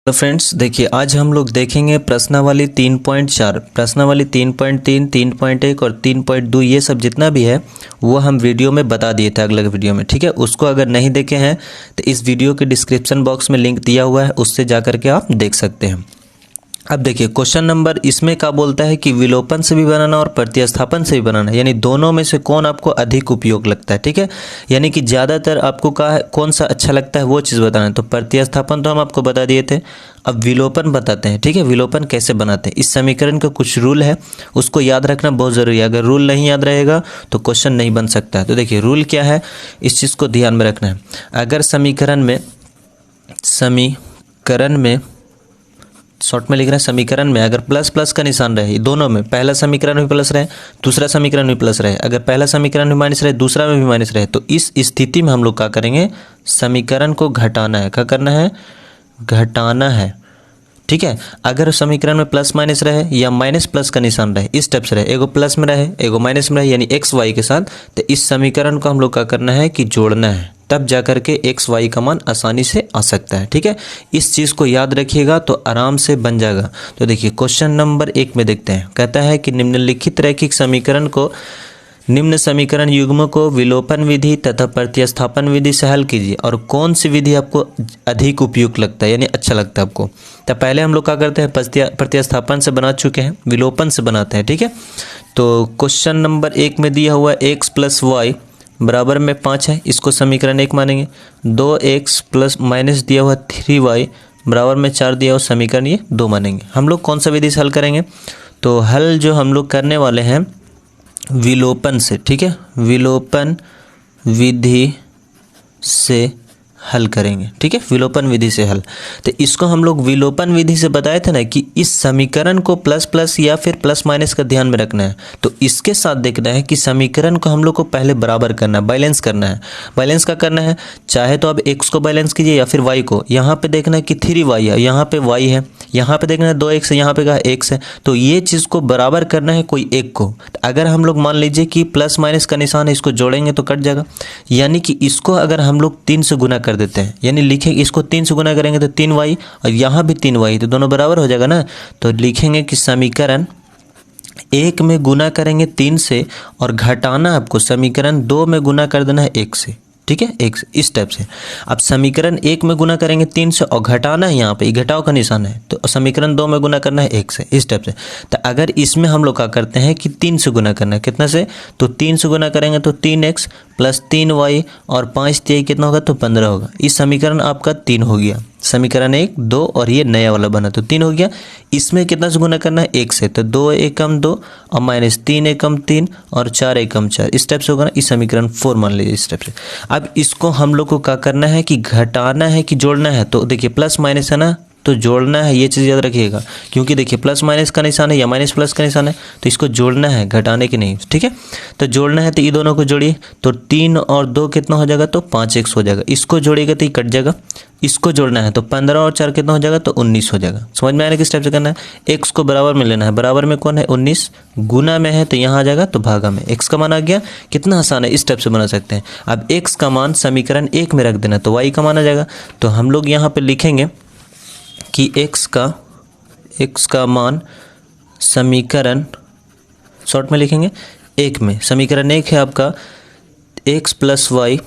तो फ्रेंड्स देखिए, आज हम लोग देखेंगे प्रश्नावली 3.4, प्रश्नावली 3.3, 3.1 और 3.2 ये सब जितना भी है वो हम वीडियो में बता दिए थे अगले वीडियो में। ठीक है, उसको अगर नहीं देखे हैं तो इस वीडियो के डिस्क्रिप्शन बॉक्स में लिंक दिया हुआ है, उससे जा करके आप देख सकते हैं। अब देखिए क्वेश्चन नंबर इसमें क्या बोलता है कि विलोपन से भी बनाना और प्रतिस्थापन से भी बनाना, यानी दोनों में से कौन आपको अधिक उपयोग लगता है। ठीक है, यानी कि ज़्यादातर आपको कौन सा अच्छा लगता है वो चीज़ बताना है। तो प्रतिस्थापन तो हम आपको बता दिए थे, अब विलोपन बताते हैं। ठीक है, विलोपन कैसे बनाते हैं, इस समीकरण का कुछ रूल है, उसको याद रखना बहुत ज़रूरी है। अगर रूल नहीं याद रहेगा तो क्वेश्चन नहीं बन सकता है। तो देखिए रूल क्या है, इस चीज़ को ध्यान में रखना है। अगर समीकरण में शॉर्ट में लिख रहे हैं, समीकरण में अगर प्लस प्लस का निशान रहे, दोनों में पहला समीकरण भी प्लस रहे, दूसरा समीकरण भी प्लस रहे, अगर पहला समीकरण भी माइनस रहे, दूसरा में भी माइनस रहे, तो इस स्थिति में हम लोग क्या करेंगे, समीकरण को घटाना है। क्या करना है, घटाना है। ठीक है, अगर समीकरण में प्लस माइनस रहे या माइनस प्लस का निशान रहे, इस टाइप से रहे, एगो प्लस में रहे एगो माइनस में रहे, यानी एक्स वाई के साथ, तो इस समीकरण को हम लोग क्या करना है कि जोड़ना है, तब जा करके एक्स वाई का मान आसानी से आ सकता है। ठीक है, इस चीज़ को याद रखिएगा तो आराम से बन जाएगा। तो देखिए क्वेश्चन नंबर 1 में देखते हैं, कहता है कि निम्नलिखित रैखिक समीकरण को, निम्न समीकरण युग्म को विलोपन विधि तथा प्रतिस्थापन विधि से हल कीजिए और कौन सी विधि आपको अधिक उपयुक्त लगता है, यानी अच्छा लगता है आपको। तो पहले हम लोग क्या करते हैं, प्रतिस्थापन से बना चुके हैं, विलोपन से बनाते हैं। ठीक है, तो क्वेश्चन नंबर 1 में दिया हुआ एक्स प्लस वाई बराबर में 5 है, इसको समीकरण 1 मानेंगे। 2x प्लस माइनस दिया हुआ 3y बराबर में 4 दिया हुआ, समीकरण ये 2 मानेंगे। हम लोग कौन सा विधि से हल करेंगे, तो हल जो हम लोग करने वाले हैं विलोपन से। ठीक है, विलोपन विधि से हल करेंगे। ठीक है, विलोपन विधि से हल। तो इसको हम लोग विलोपन विधि से बताए थे ना कि इस समीकरण को प्लस प्लस या फिर प्लस माइनस का ध्यान में रखना है। तो इसके साथ देखना है कि समीकरण को हम लोग को पहले बराबर करना है, बैलेंस करना है। बैलेंस का करना है, चाहे तो आप एक्स को बैलेंस कीजिए या फिर वाई को। यहाँ पे देखना है कि 3y है, यहाँ पे y है, यहाँ पे देखना है 2x है, यहाँ पे का x है। तो ये चीज़ को बराबर करना है कोई एक को। अगर हम लोग मान लीजिए कि प्लस माइनस का निशान है, इसको जोड़ेंगे तो कट जाएगा, यानी कि इसको अगर हम लोग 3 से गुना कर देते हैं, यानी लिखेंगे इसको 3 से गुना करेंगे तो 3y और यहाँ भी 3y, तो दोनों बराबर हो जाएगा ना। तो लिखेंगे कि समीकरण 1 में गुना करेंगे 3 से और घटाना आपको समीकरण 2 में गुना कर देना है 1 से। ठीक है, 1 से, इस टाइप से। अब समीकरण 1 में गुना करेंगे 3 से और घटाना है, यहाँ पे घटाव का निशान है, तो समीकरण 2 में गुना करना है 1 से, इस टाइप से। तो अगर इसमें हम लोग क्या करते हैं कि 3 से गुना करना है, कितना से, तो 3 से गुना करेंगे तो 3x प्लस 3y और 5 3 कितना होगा, तो 15 होगा। इस समीकरण आपका 3 हो गया, समीकरण 1 2 और ये नया वाला बना तो 3 हो गया। इसमें कितना से गुना करना है, 1 से, तो 2 एकम 2 और माइनस 3 एकम 3 और 4 एकम 4, इस टाइप से होगा ना। इस समीकरण 4 मान लीजिए, इस टाइप से। अब इसको हम लोग को क्या करना है कि घटाना है कि जोड़ना है। तो देखिए प्लस माइनस है ना, तो जोड़ना है, ये चीज़ याद रखिएगा, क्योंकि देखिए प्लस माइनस का निशान है या माइनस प्लस का निशान है, तो इसको जोड़ना है, घटाने की नहीं। ठीक है, तो जोड़ना है तो ये दोनों को जोड़िए, तो 3 और 2 कितना हो जाएगा, तो 5x हो जाएगा। इसको जोड़िएगा तो ये कट जाएगा, इसको जोड़ना है तो 15 और 4 कितना हो जाएगा, तो 19 हो जाएगा। समझ में आया किस टाइप से करना है, x को बराबर में लेना है, बराबर में कौन है 19, गुना में है तो यहाँ आ जाएगा तो भागा में, x का मान आ गया। कितना आसान है, इस टाइप से बना सकते हैं। अब x का मान समीकरण 1 में रख देना तो y का मान आ जाएगा। तो हम लोग यहाँ पर लिखेंगे कि x का मान समीकरण शॉर्ट में लिखेंगे 1 में, समीकरण 1 है आपका x प्लस वाई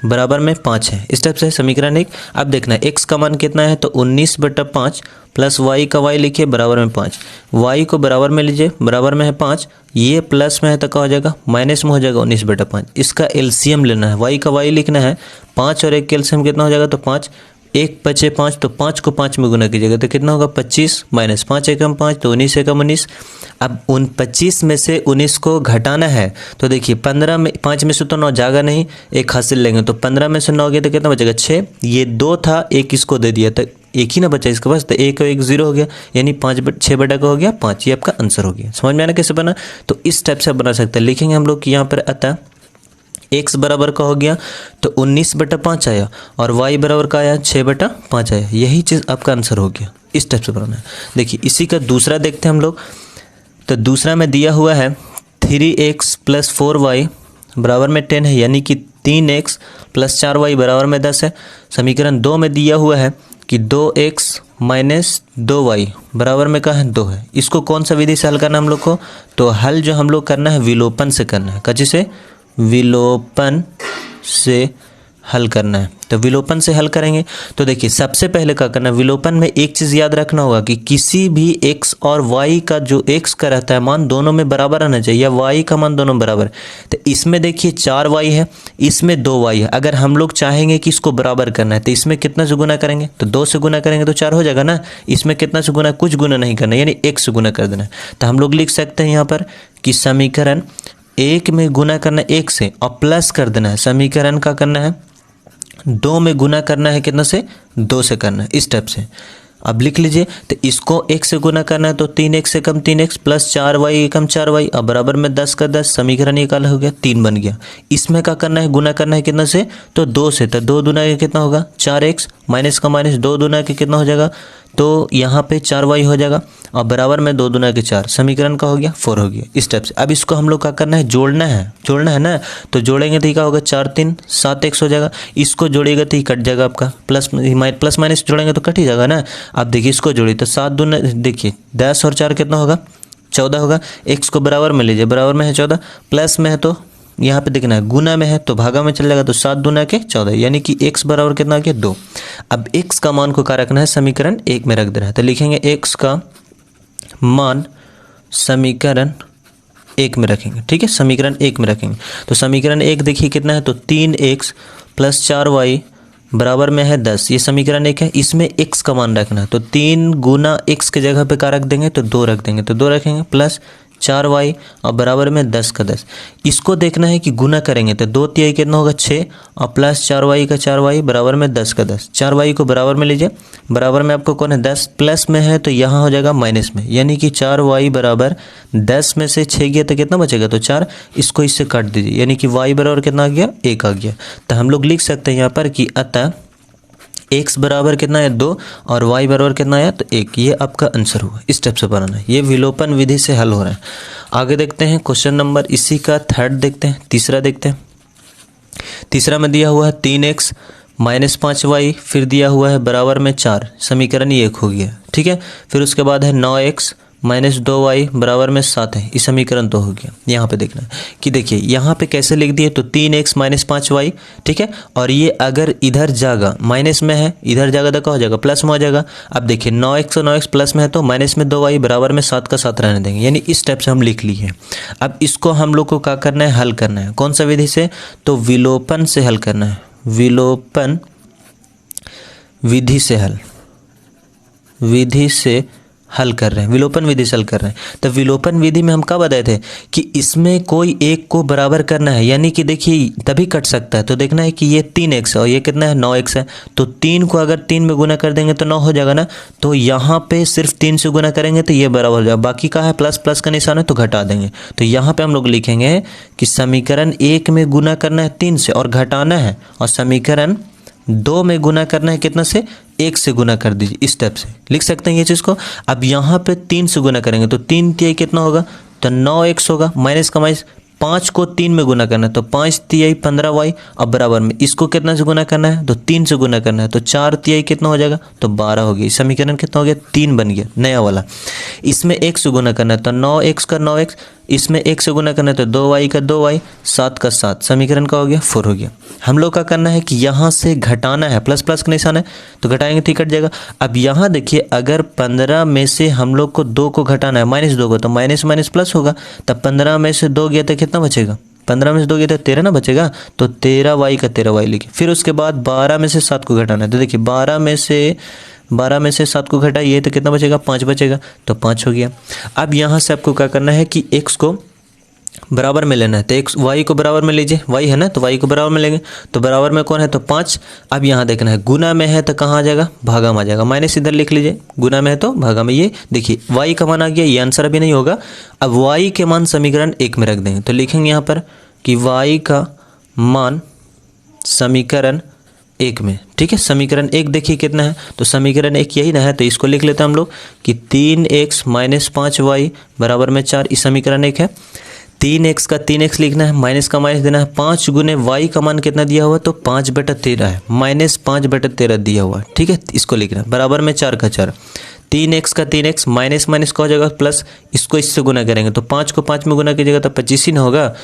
बराबर में 5 है, इस टाइप से समीकरण 1। अब देखना है x का मान कितना है, तो 19/5 प्लस y का y लिखिए बराबर में 5, y को बराबर में लीजिए, बराबर में है 5, ये प्लस में है तो क्या हो जाएगा, माइनस में हो जाएगा 19/5। इसका एलसीएम लेना है, y का y लिखना है, 5 और 1 का एलसीएम कितना हो जाएगा, तो 5, 1 बचे 5, तो 5 को 5 में गुना कीजिएगा तो कितना होगा 25, माइनस 5 एकम 5 तो 19 एकम 19। अब 25 में से 19 को घटाना है, तो देखिए 15 में 5 में से तो 9 जाएगा नहीं, 1 हासिल लेंगे, तो 15 में से 9 गया तो कितना बचेगा 6, ये 2 था 1 इसको दे दिया तो 1 ही ना बचा इसके पास, तो 1 और 1 0 हो गया, यानी 6 बटा का हो गया 5, ये आपका आंसर हो गया। समझ में आना कैसे बना, तो इस टाइप से बना सकते हैं। लिखेंगे हम लोग कि यहाँ पर अतः x बराबर का हो गया तो 19/5 आया और y बराबर का आया 6/5 आया, यही चीज़ आपका आंसर हो गया। इस टाइप से बनाना है। देखिए इसी का दूसरा देखते हैं हम लोग, तो दूसरा में दिया हुआ है 3x प्लस 4y बराबर में 10 है, यानी कि 3x प्लस 4y बराबर में 10 है। समीकरण 2 में दिया हुआ है कि 2x माइनस 2y बराबर में क्या है 2 है। इसको कौन सा विधि से हल करना है हम लोग को? तो हल जो हम लोग करना है विलोपन से करना है। कच्ची से विलोपन से हल करना है। तो विलोपन से हल करेंगे तो देखिए सबसे पहले क्या करना है, विलोपन में एक चीज़ याद रखना होगा कि किसी भी x और y का जो x का रहता है मान दोनों में बराबर आना चाहिए, या y का मान दोनों बराबर। तो इसमें देखिए 4y है, इसमें 2y है। अगर हम लोग चाहेंगे कि इसको बराबर करना है तो इसमें कितना से गुना करेंगे? तो 2 से गुना करेंगे तो 4 हो जाएगा ना। इसमें कितना से गुना? कुछ गुना नहीं करना, यानी 1 से गुना कर देना है। तो हम लोग लिख सकते हैं यहाँ पर कि समीकरण 1 में गुना करना है 1 से और प्लस कर देना है। समीकरण का करना है 2 में गुना करना है कितना से? 2 से करना है, इस टाइप से। अब लिख लीजिए, तो इसको 1 से गुना करना है तो 3x से कम 3x प्लस 4y कम 4y अब बराबर में 10 का 10। समीकरण ये काला हो गया, 3 बन गया। इसमें क्या करना है? गुना करना है कितना से? तो 2 से। तो 2 दूना के कितना होगा? 4x माइनस का माइनस 2 दूना के कितना हो जाएगा? तो यहाँ पे 4y हो जाएगा और बराबर में 2 दूना के 4। समीकरण का हो गया 4 हो गया, इस टाइप से। अब इसको हम लोग क्या करना है? जोड़ना है ना। तो जोड़ेंगे तो क्या होगा? 4 3 7x हो जाएगा। इसको जोड़ेगा तो ये कट जाएगा आपका, प्लस माइनस जोड़ेंगे तो कट ही जाएगा ना। अब देखिए इसको जोड़िए तो 7 दूना देखिए 10 और 4 कितना होगा? 14 होगा। x को बराबर में लीजिए, बराबर में है 14, प्लस में है तो यहाँ पे देखना है गुना में है तो भागा में चल जाएगा। तो 7 दूना के 14 यानी कि x बराबर कितना आ गया? 2। अब x का मान को क्या रखना है? समीकरण 1 में रख देना है। तो लिखेंगे x का मान समीकरण 1 में रखेंगे, ठीक है। समीकरण 1 में रखेंगे तो समीकरण 1 देखिए कितना है? तो 3x प्लस 4y बराबर में है 10। ये समीकरण 1 है। इसमें x का मान रखना है तो 3 गुना x के जगह पे क्या रख देंगे? तो 2 रख देंगे। तो 2 रखेंगे प्लस 4y और बराबर में 10 का 10। इसको देखना है कि गुना करेंगे तो 2 तिहाई कितना होगा? 6 और प्लस 4y का 4y बराबर में 10 का 10। 4y को बराबर में लीजिए, बराबर में आपको कौन है? 10, प्लस में है तो यहाँ हो जाएगा माइनस में, यानी कि 4y बराबर 10 में से 6 गया तो कितना बचेगा? तो 4। इसको इससे काट दीजिए, यानी कि y बराबर कितना आ गया? 1 आ गया। तो हम लोग लिख सकते हैं यहाँ पर कि अतः x बराबर कितना है? 2 और y बराबर कितना आया? तो 1। ये आपका आंसर हुआ। इस स्टेप से बनाना है, ये विलोपन विधि से हल हो रहा है। आगे देखते हैं क्वेश्चन नंबर इसी का थर्ड देखते हैं, तीसरा देखते हैं। तीसरा में दिया हुआ है 3x माइनस 5y, फिर दिया हुआ है बराबर में 4। समीकरण ये 1 हो गया, ठीक है। फिर उसके बाद है 9x माइनस 2y बराबर में 7 है। इस समीकरण तो हो गया। यहाँ पे देखना है कि देखिए यहाँ पे कैसे लिख दिए, तो 3x माइनस 5y, ठीक है। और ये अगर इधर जाएगा माइनस में है, इधर जाएगा तो क्या हो जाएगा? प्लस में हो जाएगा। अब देखिए 9x और 9x प्लस में है तो माइनस में 2y बराबर में 7 का 7 रहने देंगे, यानी इस टाइप से हम लिख लिए। अब इसको हम लोग को क्या करना है? हल करना है। कौन सा विधि से? तो विलोपन से हल करना है। विलोपन विधि से हल कर रहे हैं, विलोपन विधि से हल कर रहे हैं। तो विलोपन विधि में हम क्या बताए थे कि इसमें कोई एक को बराबर करना है, यानी कि देखिए तभी कट सकता है। तो देखना है कि ये 3x है और ये कितना है? 9x है। तो 3 को अगर 3 में गुना कर देंगे तो 9 हो जाएगा ना। तो यहाँ पे सिर्फ 3 से गुना करेंगे तो ये बराबर हो जाएगा। बाकी का है प्लस का निशान है तो घटा देंगे। तो यहाँ पे हम लोग लिखेंगे कि समीकरण 1 में गुना करना है 3 से और घटाना है, और समीकरण 2 में गुना करना है कितना से? 1 से गुना कर दीजिए। इस टाइप से लिख सकते हैं ये चीज़ को। अब यहाँ पे 3 से गुना करेंगे तो 3 तिहाई कितना होगा? तो 9x होगा, माइनस का माइनस 5 को 3 में गुना करना है तो 5 तिहाई 15y, अब बराबर में इसको कितना से गुना करना है? तो 3 से गुना करना है तो 4 तिहाई कितना हो जाएगा? तो 12 हो गया। समीकरण कितना हो गया? 3 बन गया नया वाला। इसमें 1 से गुना करना है तो 9x का 9x, इसमें 1 से गुना करना है तो 2y का 2y, 7 का 7। समीकरण का हो गया 4 हो गया। हम लोग का करना है कि यहाँ से घटाना है, प्लस का निशान है तो घटाएंगे तो कट जाएगा। अब यहाँ देखिए अगर 15 में से हम लोग को 2 को घटाना है, माइनस 2 को, तो माइनस माइनस प्लस होगा। तब 15 में से 2 गया तो कितना बचेगा? 15 में से 2 गया तो 13 ना बचेगा। तो 13y का 13y लिखिए। फिर उसके बाद 12 में से 7 को घटाना है तो देखिए 12 में से 7 को घटाइए तो कितना बचेगा? 5 बचेगा। तो 5 हो गया। अब यहाँ से आपको क्या करना है कि x को बराबर में लेना है तो x y को बराबर में लीजिए, y है ना तो y को बराबर में लेंगे तो बराबर में कौन है? तो 5। अब यहाँ देखना है गुना में है तो कहाँ आ जाएगा? भागा में आ जाएगा। माइनस इधर लिख लीजिए, गुना में है तो भागा में। ये देखिए y का मान आ गया, ये आंसर अभी नहीं होगा। अब y के मान समीकरण 1 में रख देंगे तो लिखेंगे यहाँ पर कि y का मान समीकरण 1 में, ठीक है। समीकरण 1 देखिए कितना है? तो समीकरण 1 यही ना है, तो इसको लिख लेते हैं हम लोग कि 3x माइनस 5y बराबर में 4। इस समीकरण 1 है। 3x का 3x लिखना है, माइनस का माइनस देना है। 5 गुने y का मान कितना दिया हुआ है, तो 5/13 है, माइनस 5/13 दिया हुआ है, ठीक है। इसको लिखना है बराबर में 4 का 4, 3x का 3x माइनस माइनस का हो जाएगा प्लस, इसको इससे गुना करेंगे तो 5 को 5 में गुना कीजिएगा तो 25 ही ना होगा,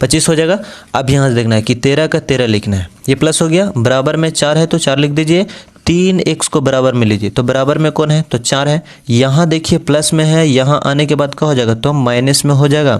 25 हो जाएगा। अब यहाँ से देखना है कि 13 का 13 लिखना है, ये प्लस हो गया, बराबर में 4 है तो 4 लिख दीजिए। 3x को बराबर में लीजिए, तो बराबर में कौन है, तो 4 है। यहाँ देखिए प्लस में है, यहाँ आने के बाद क्या हो जाएगा, तो माइनस में हो जाएगा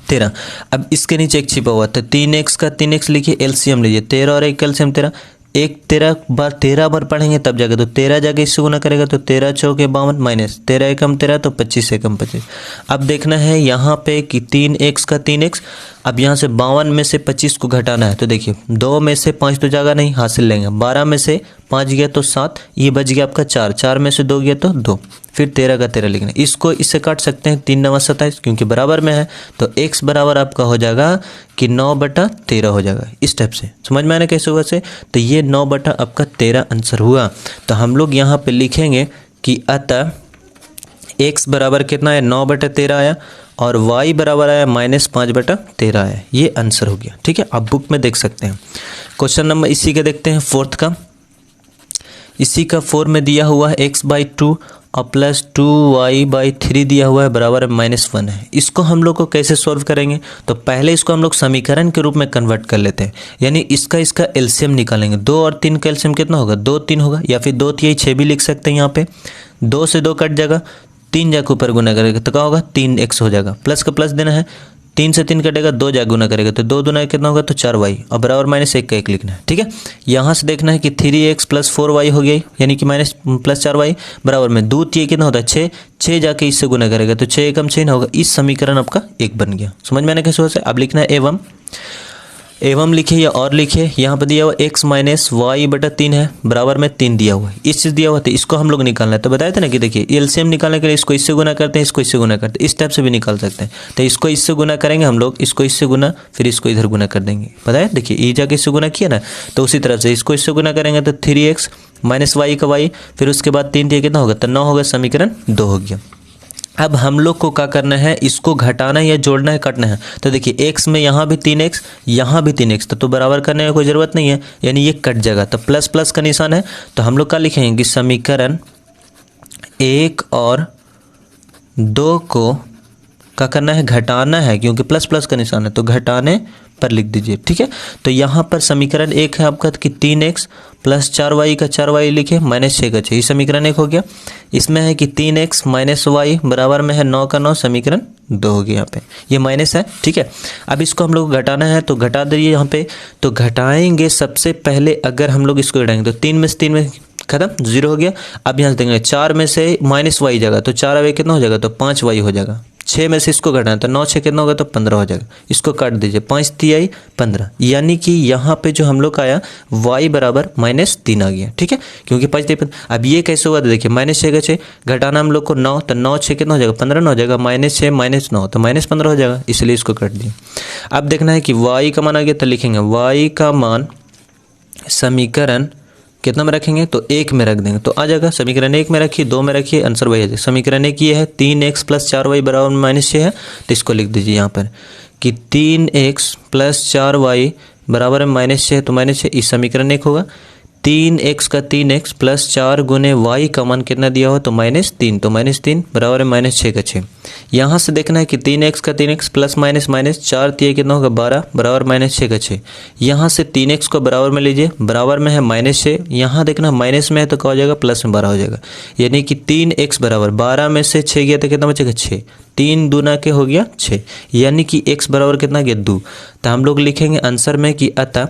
13। अब इसके नीचे एक छिपा हुआ, तो 3x का 3x लिखिए, एलसीएम लीजिए, 13 और 1 एलसीएम 13, एक 13 बार पढ़ेंगे तब जाके, तो 13 जाके इससे गुना करेगा तो 13 चौके 52 माइनस 13 एकम 13 तो 25 एकम 25। अब देखना है यहाँ पे कि 3x का 3x, अब यहाँ से 52 में से 25 को घटाना है, तो देखिए 2 में से 5 तो जाएगा नहीं, हासिल लेंगे, 12 में से 5 गया तो 7, ये बच गया आपका 4, 4 में से 2 गया तो 2, फिर 13 का 13 लिखना है। इसको इससे काट सकते हैं, 3 9 27 क्योंकि बराबर में है, तो x बराबर आपका हो जाएगा कि 9/13 हो जाएगा। इस टाइप से समझ में आने कैसे हुआ से, तो ये 9/13 आंसर हुआ। तो हम लोग यहाँ पे लिखेंगे कि अतः x बराबर कितना है, 9/13 आया, और y बराबर आया -5/13 आया, ये आंसर हो गया, ठीक है। आप बुक में देख सकते हैं। क्वेश्चन नंबर इसी के देखते हैं, फोर्थ का। इसी का 4 में दिया हुआ है x/2 और प्लस 2y/3 दिया हुआ है, बराबर -1 है। इसको हम लोग को कैसे सॉल्व करेंगे, तो पहले इसको हम लोग समीकरण के रूप में कन्वर्ट कर लेते हैं, यानी इसका एलसीएम निकालेंगे। 2 और 3 का एलसीएम कितना होगा, 2 3 होगा, या फिर 2 3 6 भी लिख सकते हैं। यहाँ पे 2 से 2 कट जाएगा, 3 जाके ऊपर गुना करेगा तो क्या होगा, 3x हो जाएगा, प्लस का प्लस देना है, 3 से 3 कटेगा, 2 जाके गुना करेगा तो 2 दूना कितना होगा, तो 4y, और बराबर -1 का 1 लिखना है, ठीक है। यहाँ से देखना है कि 3x + 4y हो गई, यानी कि +4y बराबर में 2 3 कितना होता है 6, 6 जाके इससे गुना करेगा तो 6 एकम 6 ना होगा। इस समीकरण आपका 1 बन गया। समझ में आने कैसे हो सकता है। अब लिखना है एवं लिखिए या और लिखिए, यहाँ पर दिया हुआ x - y/3 है, बराबर में 3 दिया हुआ है, इस चीज़ दिया हुआ था, इसको हम लोग निकालना है। तो बताए थे ना कि देखिए एलसीएम निकालने के लिए इसको इससे गुना करते हैं, इसको इससे गुना करते हैं, इस टाइप से भी निकाल सकते हैं। तो इसको इससे गुना करेंगे हम लोग, इसको इससे गुना, फिर इसको इधर गुना कर देंगे। बताए देखिए ये जाके इससे गुना किया ना, तो उसी तरह से इसको इससे गुना करेंगे तो 3x -y का y, फिर उसके बाद 3 3 कितना होगा, तो 9 होगा, समीकरण 2 हो गया। अब हम लोग को क्या करना है, इसको घटाना है या जोड़ना है, काटना है। तो देखिए x में यहाँ भी 3x, यहाँ भी 3x, तो बराबर करने की कोई ज़रूरत नहीं है, यानी ये कट जाएगा, तो प्लस प्लस का निशान है। तो हम लोग क्या लिखेंगे कि समीकरण 1 और 2 को क्या करना है, घटाना है, क्योंकि प्लस प्लस का निशान है तो घटाने पर लिख दीजिए, ठीक है। तो यहाँ पर समीकरण 1 है आपका कि 3x + 4y का 4y लिखे, -6 का 6, ये समीकरण 1 हो गया। इसमें है कि 3x - y बराबर में है 9 का 9, समीकरण 2 हो गया। यहाँ पे ये माइनस है, ठीक है। अब इसको हम लोग घटाना है तो घटा दीजिए यहाँ पे। तो घटाएंगे सबसे पहले, अगर हम लोग इसको घटाएंगे तो 3 में से 3 में खत्म, 0 हो गया। अब यहाँ से देंगे 4 में से -y जाएगा तो 4 अवे कितना हो जाएगा, तो 5y हो जाएगा। 6 में से इसको घटाना तो 9 6 कितना होगा, तो 15 हो जाएगा। इसको काट दीजिए, 5 3 15, यानी कि यहाँ पे जो हम लोग का आया y बराबर -3 आ गया, ठीक है, क्योंकि 5 3 15। अब ये कैसे हुआ, तो देखिए -6 का 6 घटाना हम लोग को 9, तो 9 6 कितना हो जाएगा, 15 ना हो जाएगा, -6 -9 तो -15 हो जाएगा, इसलिए इसको काट दिए। अब देखना है कि y का मान आ गया, तो लिखेंगे y का मान समीकरण कितना में रखेंगे, तो 1 में रख देंगे तो आ जाएगा। समीकरण 1 में रखिए, 2 में रखिए, आंसर वही है। समीकरण 1 ये है 3x + 4y बराबर -6 है, तो इसको लिख दीजिए यहाँ पर कि 3x + 4y बराबर -6 है, तो -6 इस समीकरण 1 होगा। 3x का 3x + 4 गुने y का मान कितना दिया हो, तो -3, तो -3 बराबर -6 का 6। यहाँ से देखना है कि 3x का 3x प्लस माइनस 4 3 कितना होगा, 12 बराबर -6 का 6। यहाँ से 3x को बराबर में लीजिए, बराबर में है -6, यहाँ देखना माइनस में है तो क्या हो जाएगा, प्लस में 12 हो जाएगा, यानी कि 3x बराबर 12 में से 6 गया तो कितना बचेगा, 6, 3 दूना के हो गया 6, यानी कि x बराबर कितना गया, 2। तो हम लोग लिखेंगे आंसर में कि अतः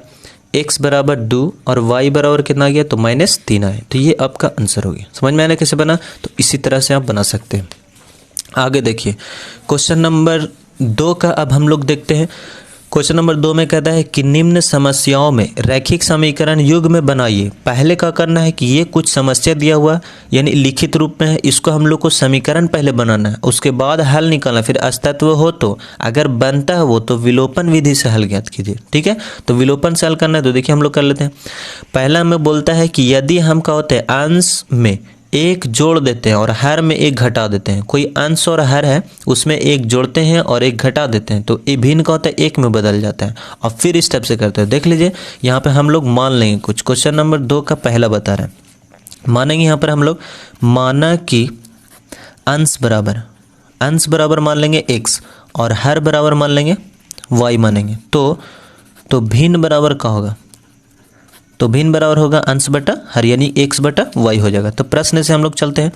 x बराबर 2 और y बराबर कितना गया, तो -3 आए। तो ये आपका आंसर हो गया। समझ में आना कैसे बना, तो इसी तरह से आप बना सकते हैं। आगे देखिए क्वेश्चन नंबर 2 का अब हम लोग देखते हैं। क्वेश्चन नंबर 2 में कहता है कि निम्न समस्याओं में रैखिक समीकरण युग्म में बनाइए। पहले क्या करना है कि ये कुछ समस्या दिया हुआ यानी लिखित रूप में है, इसको हम लोग को समीकरण पहले बनाना है, उसके बाद हल निकालना, फिर अस्तित्व हो तो अगर बनता है वो तो विलोपन विधि से हल ज्ञात कीजिए। ठीक है, तो विलोपन से हल करना है, तो देखिए हम लोग कर लेते हैं। पहला में बोलता है कि यदि हम क्या होते हैं अंश में एक जोड़ देते हैं और हर में एक घटा देते हैं। कोई अंश और हर है उसमें एक जोड़ते हैं और एक घटा देते हैं, तो ये भिन्न का होता है एक में बदल जाता है। और फिर इस टाइप से करते हैं। देख लीजिए यहाँ पे हम लोग मान लेंगे कुछ। क्वेश्चन नंबर 2 का पहला बता रहे हैं। मानेंगे यहाँ पर हम लोग, माना कि अंश बराबर मान लेंगे x और हर बराबर मान लेंगे y मानेंगे। तो भिन्न बराबर क्या होगा? तो भिन्न बराबर होगा अंश बटा हर, यानी x बटा y हो जाएगा। तो प्रश्न से हम लोग चलते हैं।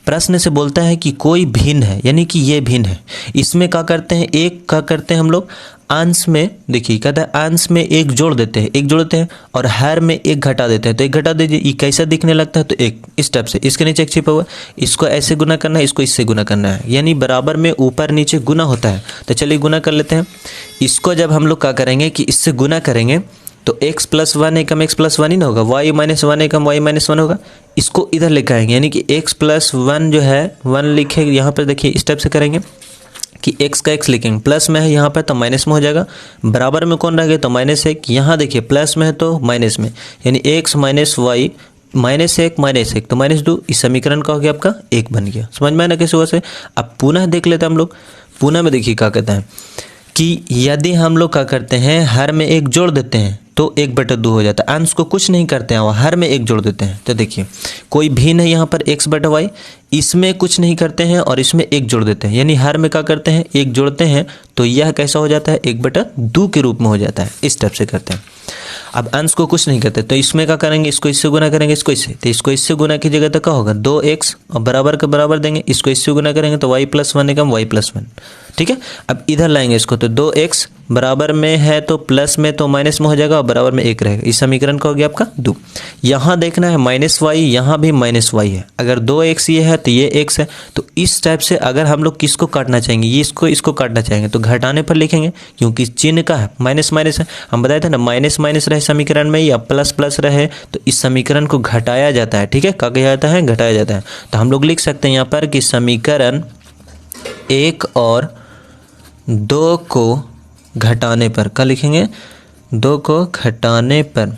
प्रश्न से बोलता है कि कोई भिन्न है, यानी कि ये भिन्न है। इसमें क्या करते हैं, एक क्या करते हैं हम लोग, अंश में देखिए कहता है अंश में एक जोड़ देते हैं और हर में एक घटा देते हैं। तो एक घटा दीजिए, ये कैसा दिखने लगता है? तो एक इस टाइप से, इसके नीचे एक छिपा हुआ, इसको ऐसे गुना करना है, इसको इससे गुना करना है, यानी बराबर में ऊपर नीचे गुना होता है। तो चलिए गुना कर लेते हैं। इसको जब हम लोग क्या करेंगे कि इससे गुना करेंगे तो x + 1 एकम x + 1 ही ना होगा, y - 1 एकम y - 1 होगा। इसको इधर लेकर आएंगे, यानी कि x + 1 जो है 1 लिखे यहाँ पर। देखिए इस टाइप से करेंगे कि x का x लिखेंगे, प्लस में है यहाँ पर तो माइनस में हो जाएगा। बराबर में कौन रह गया? तो -1। यहाँ देखिए प्लस में है तो माइनस में, यानी x - y -1 तो -2। इस समीकरण का हो गया आपका 1 बन गया। समझ में आया ना कैसे हुआ से? अब पुनः देख लेते हैं हम लोग। पुनः में देखिए क्या कहता है कि यदि हम लोग क्या करते हैं, हर में एक जोड़ देते हैं तो 1/2 हो जाता है। अंश को कुछ नहीं करते हैं, हर में एक जोड़ देते हैं। तो देखिए कोई भिन्न है यहाँ पर x बटा y, इसमें कुछ नहीं करते हैं और इसमें एक जोड़ देते हैं, यानी हर में क्या करते हैं, एक जोड़ते हैं। तो यह कैसा हो जाता है? 1/2 के रूप में हो जाता है। इस टाइप से करते हैं। अब अंश को कुछ नहीं करते, तो इसमें क्या करेंगे, इसको इससे गुना करेंगे, इसको इससे। तो इसको इससे गुना कीजिएगा तो क्या होगा? 2x और बराबर का बराबर देंगे, इसको इससे गुना करेंगे तो y + 1 एकम y + 1। ठीक है, अब इधर लाएंगे इसको, तो 2x बराबर में है तो प्लस में तो माइनस में हो जाएगा और बराबर में 1 रहेगा। इस समीकरण का हो गया आपका 2। यहाँ देखना है -y, यहाँ भी -y है। अगर 2x ये है तो ये x है। तो इस टाइप से अगर हम लोग किसको काटना चाहेंगे, ये इसको काटना चाहेंगे तो घटाने पर लिखेंगे, क्योंकि चिन्ह का है माइनस है। हम बताए थे ना, माइनस रहे समीकरण में या प्लस रहे तो इस समीकरण को घटाया जाता है। ठीक है, क्या किया जाता है? घटाया जाता है। तो हम लोग लिख सकते हैं यहाँ पर कि समीकरण 1 और 2 को घटाने पर, क्या लिखेंगे? 2 को घटाने पर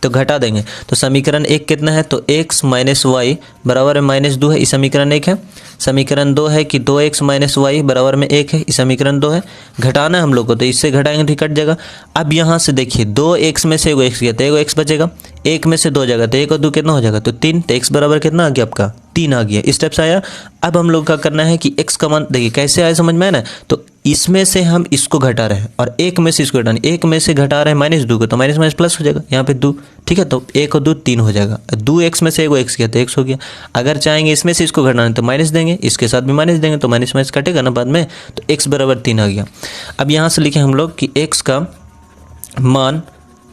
तो घटा देंगे। तो समीकरण 1 कितना है? तो x - y बराबर में -2 है। इस समीकरण 1 है। समीकरण 2 है कि 2x - y बराबर में 1 है। इस समीकरण 2 है। घटाना है हम लोग को, तो इससे घटाएंगे तो कट जाएगा। अब यहाँ से देखिए 2x में से एगो x गया तो एगो x बचेगा। 1 में से 2 जाएगा तो 1 और 2 कितना हो जाएगा? तो 3। तो x बराबर कितना आ गया आपका? 3 आ गया। इस टाइप से आया। अब हम लोग का करना है कि x का मान देखिए कैसे आया, समझ में आया ना? तो इसमें से हम इसको घटा रहे हैं और 1 में से इसको घटाने, 1 में से घटा रहे हैं -2 को, तो माइनस प्लस हो जाएगा यहाँ पे 2। ठीक है, तो 1 और 2 3 हो जाएगा। 2x में से एगो x गया तो x हो गया। अगर चाहेंगे इसमें से इसको घटाना तो माइनस देंगे, इसके साथ भी माइनस देंगे तो माइनस कटेगा ना बाद में। तो x बराबर 3 आ गया। अब यहाँ से लिखें हम लोग कि x का मान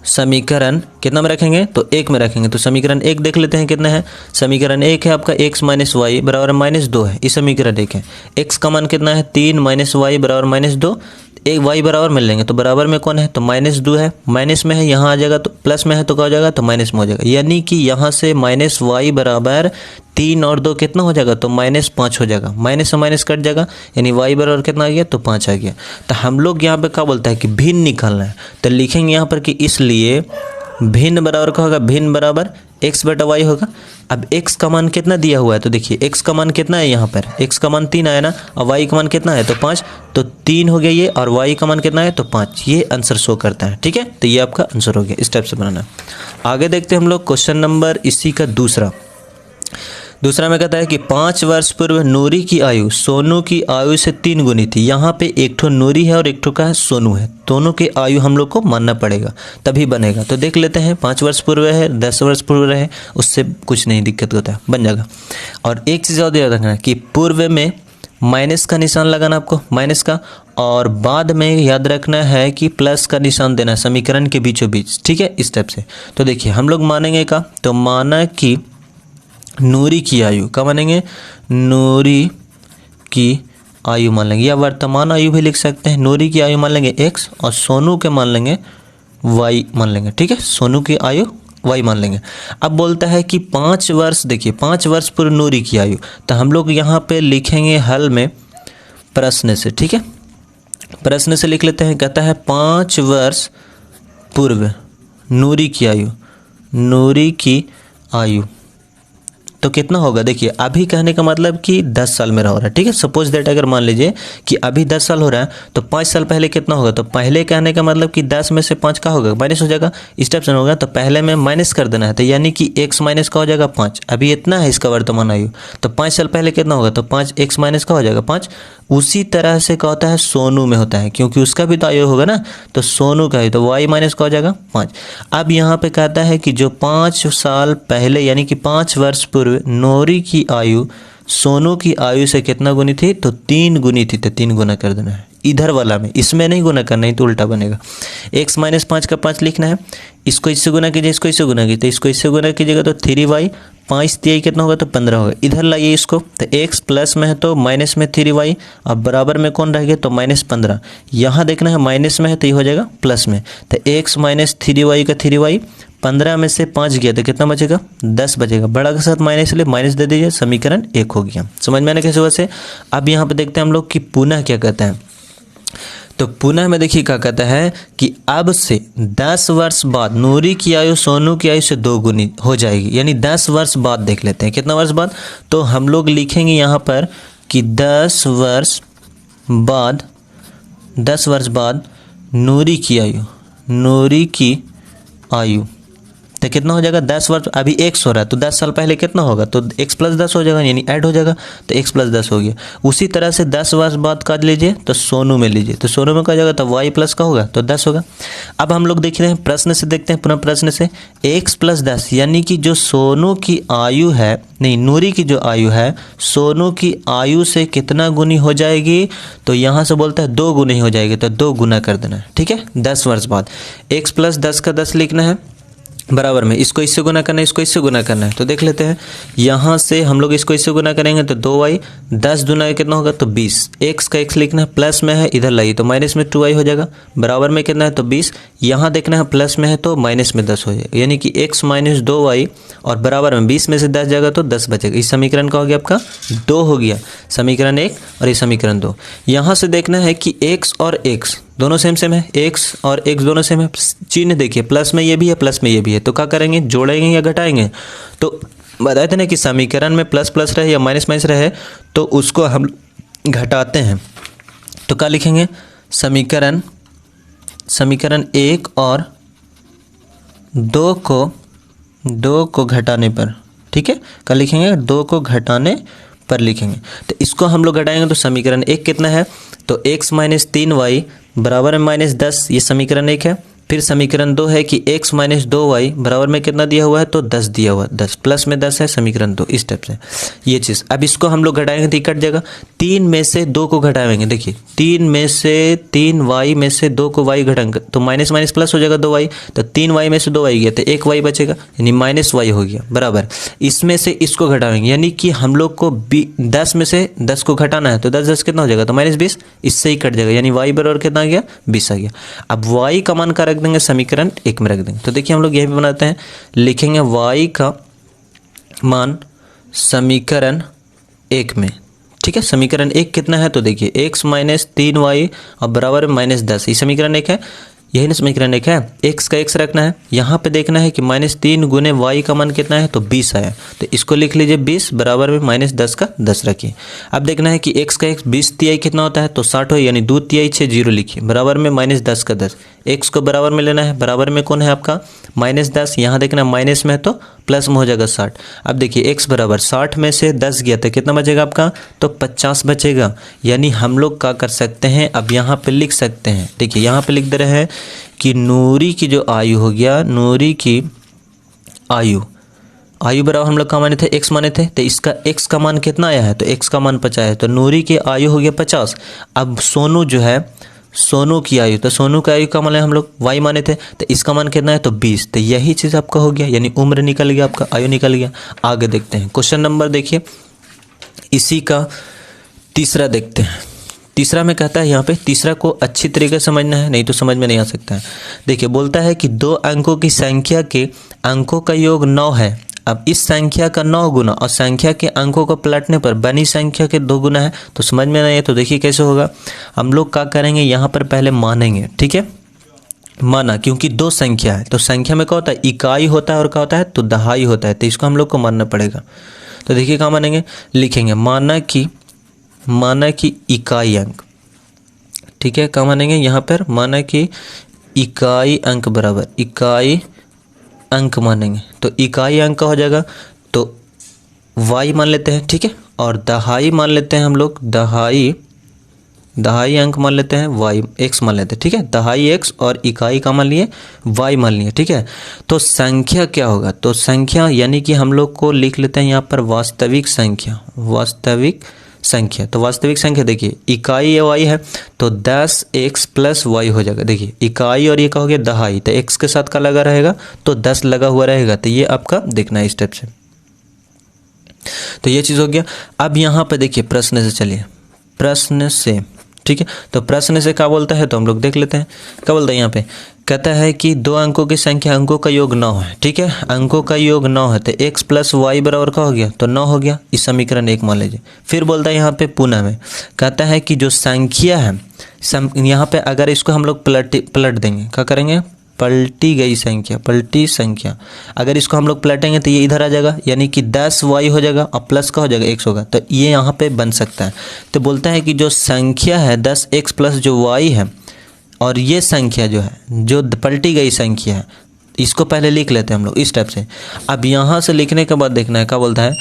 समीकरण कितना में रखेंगे? तो 1 में रखेंगे। तो समीकरण 1 देख लेते हैं कितना है। समीकरण 1 है आपका x - y बराबर -2 है। इस समीकरण 1 है। x का मान कितना है? 3 - y बराबर -2। एक y बराबर मिल लेंगे तो बराबर में कौन है? तो -2 है। माइनस में है, यहाँ आ जाएगा तो प्लस में है तो क्या हो जाएगा? तो माइनस में हो जाएगा। यानी कि यहाँ से -y बराबर 3 और 2 कितना हो जाएगा? तो -5 हो जाएगा। माइनस से माइनस कट जाएगा, यानी y बराबर कितना आ गया? तो 5 आ गया। तो हम लोग यहाँ पे क्या बोलता है कि भिन्न निकालना है। तो लिखेंगे यहाँ पर कि इसलिए भिन्न बराबर क्या होगा? भिन्न बराबर x बटा y होगा। अब x का मान कितना दिया हुआ है? तो देखिए x का मान कितना है यहाँ पर? x का मान 3 आया ना, और y का मान कितना है? तो 5। तो 3 हो गया ये, और y का मान कितना है? तो 5। ये आंसर शो करता है। ठीक है, तो ये आपका आंसर हो गया। इस टाइप से बनाना है। आगे देखते हैं हम लोग क्वेश्चन नंबर इसी का दूसरा में कहता है कि 5 वर्ष पूर्व नूरी की आयु सोनू की आयु से 3 गुनी थी। यहाँ पे एक ठो नूरी है और एक ठो का है सोनू है। दोनों की आयु हम लोग को मानना पड़ेगा तभी बनेगा। तो देख लेते हैं। 5 वर्ष पूर्व है, 10 वर्ष पूर्व है, उससे कुछ नहीं दिक्कत होता है, बन जाएगा। और एक चीज़ और याद रखना कि पूर्व में माइनस का निशान लगाना आपको, माइनस का, और बाद में याद रखना है कि प्लस का निशान देना समीकरण के बीचों बीच। ठीक है, इस टाइप से। तो देखिए हम लोग मानेंगे का, तो माना कि नूरी की आयु का मानेंगे, नूरी की आयु मान लेंगे, या वर्तमान आयु भी लिख सकते हैं। नूरी की आयु मान लेंगे x और सोनू के मान लेंगे y मान लेंगे। ठीक है, सोनू की आयु y मान लेंगे। अब बोलता है कि 5 वर्ष, देखिए 5 वर्ष पूर्व नूरी की आयु, तो हम लोग यहाँ पे लिखेंगे हल में प्रश्न से। ठीक है, प्रश्न से लिख लेते हैं। कहता है 5 वर्ष पूर्व नूरी की आयु, नूरी की आयु तो कितना होगा, देखिए अभी कहने का मतलब कि 10 साल मेरा हो रहा है, ठीक है। सपोज दैट अगर मान लीजिए कि अभी 10 साल हो रहा है तो 5 साल पहले कितना होगा, तो पहले कहने का मतलब कि 10 में से 5 का होगा माइनस हो जाएगा, इस टाइप से होगा। तो पहले में माइनस कर देना है, तो यानी कि x माइनस का हो जाएगा 5। अभी इतना है इसका वर्तमान आयु, तो 5 साल पहले कितना होगा, तो 5x माइनस का हो जाएगा 5। उसी तरह से क्या होता है सोनू में होता है, क्योंकि उसका भी तो आयु होगा ना, तो सोनू का है तो y माइनस का हो जाएगा 5। अब यहाँ पे कहता है कि जो 5 साल पहले यानी कि 5 वर्ष पूर्व नौरी की आयु सोनू की आयु से कितना गुनी थी, तो 3 गुनी थी, तो 3 गुना कर देना है इधर वाला में, इसमें नहीं गुना करना है तो उल्टा बनेगा। x माइनस 5 का 5 लिखना है, इसको इससे गुना कीजिए, इसको इससे गुना कीजिए, तो इसको इससे गुना कीजिएगा तो 3y, 5 3 कितना होगा, तो 15 होगा। इधर लाइए इसको, तो x प्लस में है तो माइनस में 3y, अब बराबर में कौन रह गया, तो माइनस 15। यहाँ देखना है माइनस में है तो ये हो जाएगा प्लस में, तो x माइनस 3y का 3y, 15 में से 5 गया तो कितना बचेगा, 10 बचेगा। बड़ा के साथ माइनस ले माइनस दे दीजिए, समीकरण 1 हो गया। समझ में आने कैसे वैसे। अब यहाँ पे देखते हैं हम लोग कि पुनः क्या कहते हैं, तो पुनः में देखिए क्या कहता है कि अब से 10 वर्ष बाद नूरी की आयु सोनू की आयु से 2 गुनी हो जाएगी, यानी 10 वर्ष बाद देख लेते हैं कितना वर्ष बाद, तो हम लोग लिखेंगे यहाँ पर कि 10 वर्ष बाद नूरी की आयु तो कितना हो जाएगा, 10 वर्ष, अभी x हो रहा है तो 10 साल पहले कितना होगा, तो x प्लस 10 हो जाएगा, यानी ऐड हो जाएगा, तो x प्लस 10 हो गया। उसी तरह से 10 वर्ष बाद का लीजिए तो सोनू में लीजिए, तो सोनू में क्या जाएगा, तो y प्लस का होगा तो 10 होगा। अब हम लोग देख रहे हैं प्रश्न से, देखते हैं पुनः प्रश्न से, x प्लस 10 यानी कि जो सोनू की आयु है, नहीं नूरी की जो आयु है सोनू की आयु से कितना गुनी हो जाएगी, तो यहाँ से बोलता है 2 गुनी हो जाएगी, तो 2 गुना कर देना है, ठीक है। 10 वर्ष बाद x प्लस 10 का 10 लिखना है, बराबर में इसको इससे गुना करना है, इसको इससे गुना करना है, तो देख लेते हैं। यहाँ से हम लोग इसको इससे गुना करेंगे तो 2y, 10 दूना कितना होगा, तो 20। x का x लिखना है, प्लस में है इधर लाइए तो माइनस में 2y हो जाएगा, बराबर में कितना है, तो 20। यहाँ देखना है प्लस में है तो माइनस में 10 हो जाएगा, यानी कि x माइनस 2y और बराबर में 20 में से 10 जाएगा तो 10 बचेगा। इस समीकरण का हो गया आपका 2 हो गया, समीकरण 1 और ये समीकरण 2। यहाँ से देखना है कि x और x दोनों सेम है, x और x दोनों सेम है, चिन्ह देखिए प्लस में ये भी है प्लस में ये भी है, तो क्या करेंगे, जोड़ेंगे या घटाएंगे। तो बताए थे ना कि समीकरण में प्लस प्लस रहे या माइनस माइनस रहे तो उसको हम घटाते हैं, तो क्या लिखेंगे, समीकरण 1 और 2 को घटाने पर, ठीक है, क्या लिखेंगे, 2 को घटाने पर लिखेंगे। तो इसको हम लोग घटाएंगे तो समीकरण 1 कितना है, तो x माइनस 3y बराबर में माइनस 10, ये समीकरण 1 है। फिर समीकरण 2 है कि x माइनस 2y बराबर में कितना दिया हुआ है, तो 10 दिया हुआ है, 10 प्लस में 10 है, समीकरण 2। इस टाइप से ये चीज़। अब इसको हम लोग घटाएंगे तो कट जाएगा, 3 में से 2 को घटाएंगे, देखिए 3 में से 3y में से 2 को y घटाएंगे तो माइनस माइनस प्लस हो जाएगा 2y, तो 3y में से 2y गया तो 1y बचेगा, यानी माइनस y हो गया, बराबर। इसमें से इसको घटाएंगे, यानी कि हम लोग को 10 में से 10 को घटाना है तो 10 10 कितना हो जाएगा, तो माइनस 20, इससे ही कट जाएगा, यानी y बराबर कितना आ गया, 20 आ गया। अब y का मान का रख देंगे समीकरण 1 में रख देंगे, तो देखिए हम लोग यह भी बनाते हैं, लिखेंगे y का मान समीकरण 1 में, ठीक है। समीकरण 1 कितना है, तो देखिए x माइनस 3y और बराबर माइनस 10, ये समीकरण 1 है, यही ना समीकरण 1 है। x का x रखना है, यहाँ पे देखना है कि माइनस 3 गुने y का मान कितना है, तो 20 आया, तो इसको लिख लीजिए 20 बराबर में माइनस 10 का 10 रखिए। अब देखना है कि x का x 20 तिहाई कितना होता है, तो 60 हो, यानी 2 तिहाई 6 0 लिखिए, बराबर में माइनस 10 का 10। x को बराबर में लेना है, बराबर में कौन है आपका माइनस 10, यहाँ देखना माइनस में है तो प्लस में हो जाएगा 60। अब देखिए x बराबर 60 में से 10 गया तो कितना बचेगा आपका, तो 50 बचेगा। यानी हम लोग क्या कर सकते हैं, अब यहाँ पे लिख सकते हैं, देखिए यहाँ पे लिख दे रहे हैं कि नूरी की जो आयु हो गया, नूरी की आयु बराबर हम लोग का माने थे x माने थे, तो इसका x का मान कितना आया है, तो x का मान 50 है, तो नूरी की आयु हो गया 50। अब सोनू जो है, सोनू की आयु, तो सोनू की आयु का मान हम लोग y माने थे, तो इसका मान कितना है, तो 20, तो यही चीज़ आपका हो गया, यानी उम्र निकल गया आपका, आयु निकल गया। आगे देखते हैं क्वेश्चन नंबर, देखिए इसी का तीसरा देखते हैं। तीसरा में कहता है, यहाँ पे तीसरा को अच्छी तरीके से समझना है, नहीं तो समझ में नहीं आ सकता है। देखिए बोलता है कि 2 अंकों की संख्या के अंकों का योग 9 है। अब इस संख्या का 9 गुना और संख्या के अंकों को पलटने पर बनी संख्या के 2 गुना है, तो समझ में नहीं है, तो देखिए कैसे होगा। हम लोग क्या करेंगे, यहाँ पर पहले मानेंगे, ठीक है, माना, क्योंकि 2 संख्या है, तो संख्या में क्या होता है, इकाई होता है और क्या होता है, तो दहाई होता है, तो इसको हम लोग को मानना पड़ेगा। तो देखिए कहाँ मानेंगे, लिखेंगे माना कि इकाई अंक, ठीक है, कहाँ मानेंगे यहाँ पर, माना कि इकाई अंक बराबर इकाई अंक मानेंगे। तो इकाई अंक का हो जाएगा तो y मान लेते हैं, ठीक है, और दहाई मान लेते हैं हम लोग, दहाई अंक मान लेते हैं, y x मान लेते हैं, ठीक है, दहाई x और इकाई का मान लिए y मान लिए, ठीक है। तो संख्या क्या होगा, तो संख्या यानी कि हम लोग को लिख लेते हैं यहाँ पर वास्तविक संख्या। तो वास्तविक संख्या देखिए इकाई ये y है तो 10x प्लस y हो जाएगा। देखिए इकाई और ये का हो गया दहाई, तो x के साथ का लगा रहेगा तो 10 लगा हुआ रहेगा। तो ये आपका देखना है इस स्टेप से। तो ये चीज़ हो गया। अब यहाँ पे देखिए प्रश्न से चलिए, प्रश्न से, ठीक है, तो प्रश्न से क्या बोलता है तो हम लोग देख लेते हैं। क्या बोलता है यहाँ पे, कहता है कि दो अंकों की संख्या अंकों का योग 9 है, ठीक है, अंकों का योग 9 है तो x प्लस वाई बराबर का हो गया तो 9 हो गया, इस समीकरण 1 मान लीजिए। फिर बोलता है यहाँ पे पुनः में, कहता है कि जो संख्या है यहाँ पे अगर इसको हम लोग पलट देंगे, क्या करेंगे, पलटी संख्या अगर इसको हम लोग पलटेंगे तो ये इधर आ जाएगा, यानी कि 10y हो जाएगा और प्लस का हो जाएगा x होगा, तो ये यहाँ पे बन सकता है। तो बोलता है कि जो संख्या है 10x प्लस जो y है और ये संख्या जो है जो पलटी गई संख्या है, इसको पहले लिख लेते हैं हम लोग इस टाइप से। अब यहाँ से लिखने के बाद देखना है क्या बोलता है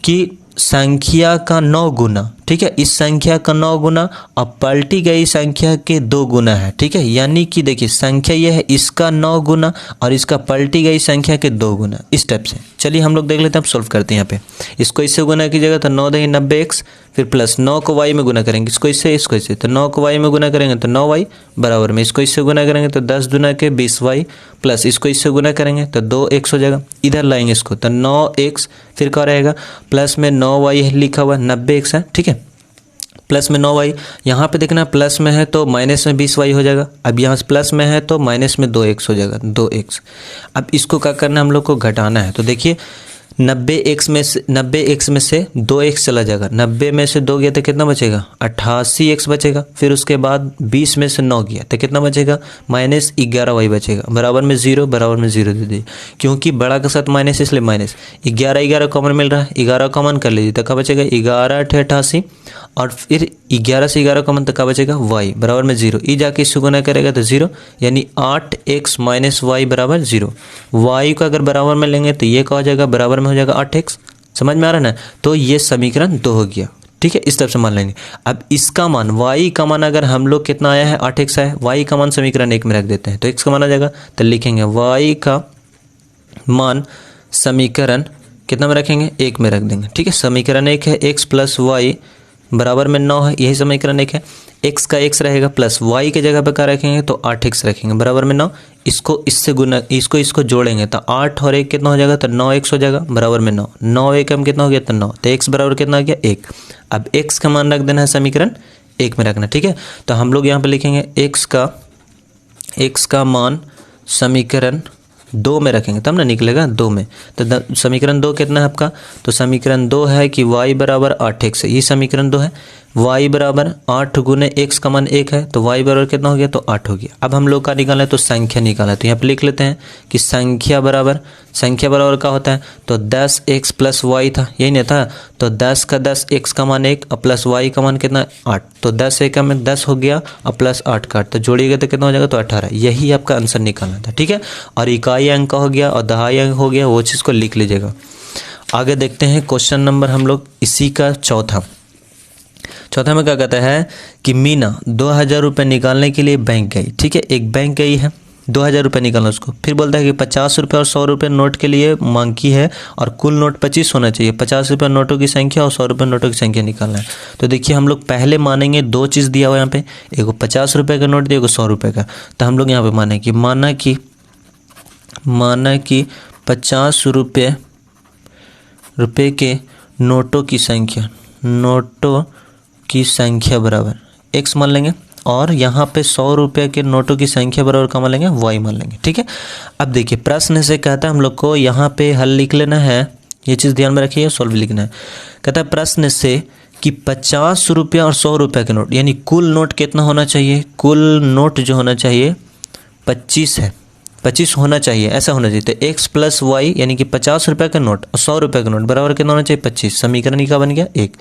कि संख्या का 9 गुना, ठीक है, इस संख्या का 9 गुना और पलटी गई संख्या के 2 गुना है, ठीक है, यानी कि देखिए संख्या ये है इसका 9 गुना और इसका पलटी गई संख्या के 2 गुना, इस टाइप से। चलिए हम लोग देख लेते हैं, अब सॉल्व करते हैं। यहाँ पे इसको इससे गुना कीजिएगा तो 9 देंगे 90x, फिर प्लस 9 को y में गुना करेंगे, इसको इससे तो 9 को y में गुना करेंगे तो 9y बराबर में इसको इससे गुना करेंगे तो 10 दुना के 20y प्लस इसको इससे गुना करेंगे तो 2x हो जाएगा, इधर लाएंगे इसको तो 9x, फिर क्या रहेगा प्लस में 9y लिखा हुआ 90x है, ठीक है, प्लस में 9y, यहाँ पे देखना प्लस में है तो माइनस में 20y हो जाएगा। अब यहाँ से प्लस में है तो माइनस में 2x हो जाएगा, 2x। अब इसको क्या करना है, हम लोग को घटाना है। तो देखिए 90x में से 2x चला जाएगा, 90 में से 2 गया तो कितना बचेगा, 88x बचेगा। फिर उसके बाद 20 में से 9 गया तो कितना बचेगा, माइनस 11y बचेगा, बराबर में 0 दे दीजिए, क्योंकि बड़ा के साथ माइनस इसलिए माइनस। 11 कॉमन मिल रहा है, 11 कॉमन कर लीजिए तो क्या बचेगा, 11 × 88 और फिर 11 से 11 कॉमन तो क्या बचेगा, y बराबर में 0, ई जाके इससे गुना करेगा तो 0, यानी 8x माइनस y बराबर 0। y को अगर बराबर में लेंगे तो ये क्या हो जाएगा, बराबर में हो जाएगा 8x। समझ में आ रहा है ना, तो ये समीकरण 2 हो गया, ठीक है, इस तरफ से मान लेंगे। अब इसका मान y का मान अगर हम लोग कितना आया है, 8x है, y का मान समीकरण 1 में रख देते हैं तो x का मान आ जाएगा, तो लिखेंगे y का मान समीकरण कितना में रखेंगे, 1 में रख देंगे, ठीक है। समीकरण 1 है x प्लस वाई बराबर में 9 है, यही समीकरण 1 है। x का x रहेगा प्लस y के जगह पे क्या रखेंगे तो 8x रखेंगे बराबर में 9, इसको इससे गुना इसको जोड़ेंगे तो 8 और 1 कितना हो जाएगा तो 9x हो जाएगा बराबर में 9, 9 1 हम कितना हो गया तो 9, तो x बराबर कितना हो गया 1। अब x का मान रख देना है समीकरण 1 में रखना, ठीक है। तो हम लोग यहाँ पे लिखेंगे x का मान समीकरण 2 में रखेंगे तब ना निकलेगा 2 में। तो समीकरण 2 कितना है आपका, तो समीकरण 2 है कि y बराबर 8x है, ये समीकरण 2 है। y बराबर 8 गुने x का मान 1 है तो y बराबर कितना हो गया तो 8 हो गया। अब हम लोग का निकालना है तो संख्या निकालना है, तो यहाँ पे लिख लेते हैं कि संख्या बराबर क्या होता है तो 10x प्लस y था, यही नहीं था, तो 10 का 10 x का मान 1 और प्लस y का मान कितना 8, तो 10 1 में 10 हो गया और प्लस 8 का 8 तो जोड़िएगा तो कितना हो जाएगा तो 18। यही आपका आंसर निकालना था, ठीक है। और इकाई अंक का हो गया और दहाई अंक हो गया, वो चीज़ को लिख लीजिएगा। आगे देखते हैं क्वेश्चन नंबर हम लोग इसी का चौथा में क्या कहता है कि मीना 2000 रुपये निकालने के लिए बैंक गई, ठीक है, एक बैंक गई है 2000 रुपये निकालना उसको। फिर बोलता है कि 50 रुपये और 100 रुपये नोट के लिए मांग की है और कुल नोट 25 होना चाहिए, 50 रुपये नोटों की संख्या और 100 रुपये नोटों की संख्या निकालना है। तो देखिए हम लोग पहले मानेंगे 2 चीज़ दिया हुआ यहाँ पे, एक 50 रुपये का नोट दिया, एक 100 रुपये का। तो हम लोग यहाँ पे माने कि माना कि 50 रुपये के नोटों की संख्या बराबर x मान लेंगे और यहाँ पे 100 रुपये के नोटों की संख्या बराबर क्या मान लेंगे, y मान लेंगे, ठीक है। अब देखिए प्रश्न से कहता है हम लोग को यहाँ पे हल लिख लेना है, ये चीज़ ध्यान में रखिए, सॉल्व लिखना है। कहता है प्रश्न से कि 50 रुपये और 100 रुपये के नोट, यानी कुल नोट कितना होना चाहिए, कुल नोट जो होना चाहिए 25 है, 25 होना चाहिए, ऐसा होना चाहिए। तो x प्लस वाई यानी कि 50 रुपये का नोट और 100 रुपये का नोट बराबर कितना होना चाहिए 25। समीकरण ही का बन गया 1।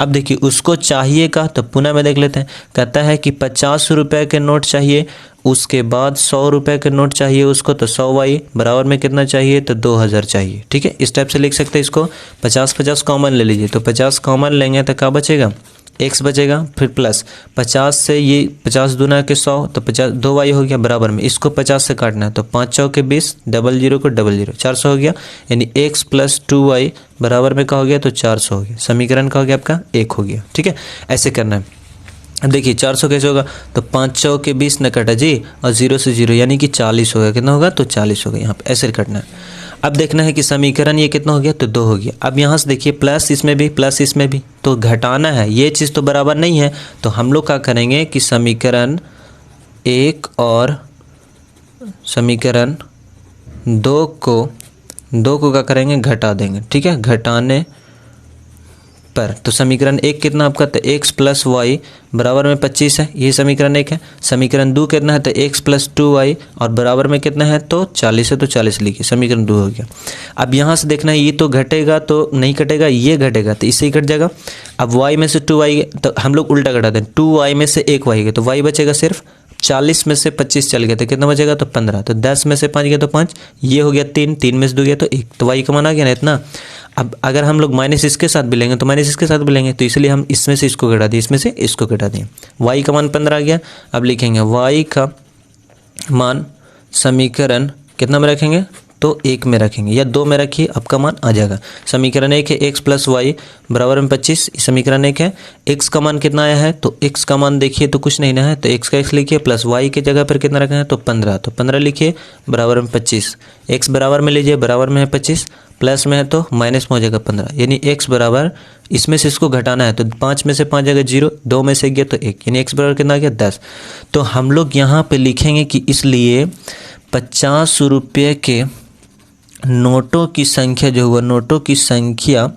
अब देखिए उसको चाहिए का, तो पुनः में देख लेते हैं। कहता है कि 50 रुपये के नोट चाहिए, उसके बाद 100 रुपये के नोट चाहिए उसको, तो 100 वाई बराबर में कितना चाहिए, तो 2000 चाहिए। ठीक है, इस टाइप से लिख सकते हैं इसको। 50 कॉमन ले लीजिए, तो 50 कॉमन लेंगे तो क्या बचेगा, x बचेगा, फिर प्लस 50 से ये 50 दूना के 100, तो 50 2 वाई हो गया बराबर में। इसको 50 से काटना है, तो 5 चौ के 20, 00 को 00, 400 हो गया। यानी x प्लस 2y बराबर में क्या हो गया, तो 400 हो गया। समीकरण का हो गया आपका 1 हो गया। ठीक है, ऐसे करना है। अब देखिए 400 कैसे होगा, तो 5 चौ के 20 न कटा जी, और 0 से 0 यानी कि 40 होगा। कितना होगा, तो 40 होगा। यहाँ पे ऐसे करना है। अब देखना है कि समीकरण ये कितना हो गया, तो 2 हो गया। अब यहाँ से देखिए प्लस इसमें भी प्लस इसमें भी, तो घटाना है, ये चीज़ तो बराबर नहीं है। तो हम लोग क्या करेंगे कि समीकरण 1 और समीकरण 2 को क्या करेंगे, घटा देंगे। ठीक है, घटाने पर तो समीकरण 1 कितना आपका, तो x प्लस वाई बराबर में 25 है, ये समीकरण 1 है। समीकरण 2 कितना है, तो x प्लस 2y और बराबर में कितना है, तो 40 है, तो 40 लिखिए। समीकरण 2 हो गया। अब यहाँ से देखना है, ये तो घटेगा तो नहीं कटेगा, ये घटेगा तो इससे ही कट जाएगा। अब y में से 2y, तो हम लोग उल्टा घटाते हैं, 2y में से 1 y गया तो y बचेगा सिर्फ। 40 में से 25 चल गया तो कितना बचेगा, तो 15। तो 10 में से 5 गया तो 5, ये हो गया 3, 3 में से 2 गया तो 1, तो y का मान आ गया ना इतना। अब अगर हम लोग माइनस इसके साथ भी लेंगे तो माइनस इसके साथ भी लेंगे, तो इसलिए हम इसमें से इसको घटा दिए, इसमें से इसको घटा दिए। y का मान 15 आ गया। अब लिखेंगे y का मान समीकरण कितना में रखेंगे, तो 1 में रखेंगे या 2 में रखिए, आपका मान आ जाएगा। समीकरण 1 है x प्लस वाई बराबर में 25, समीकरण 1 है। x का मान कितना आया है, तो x का मान देखिए तो कुछ नहीं ना है, तो x का x लिखिए, प्लस y की जगह पर कितना रखना है, तो 15, तो 15 लिखिए बराबर में 25। x बराबर में लीजिए, बराबर में है 25, प्लस में है तो माइनस में हो जाएगा 15, यानी x बराबर, इसमें से इसको घटाना है तो 5 में से 5 जाएगा 0, 2 में से गया तो 1, यानी x बराबर कितना आ गया 10। तो हम लोग यहाँ पे लिखेंगे कि इसलिए 50 रुपये के नोटों की संख्या जो हुआ, नोटों की संख्या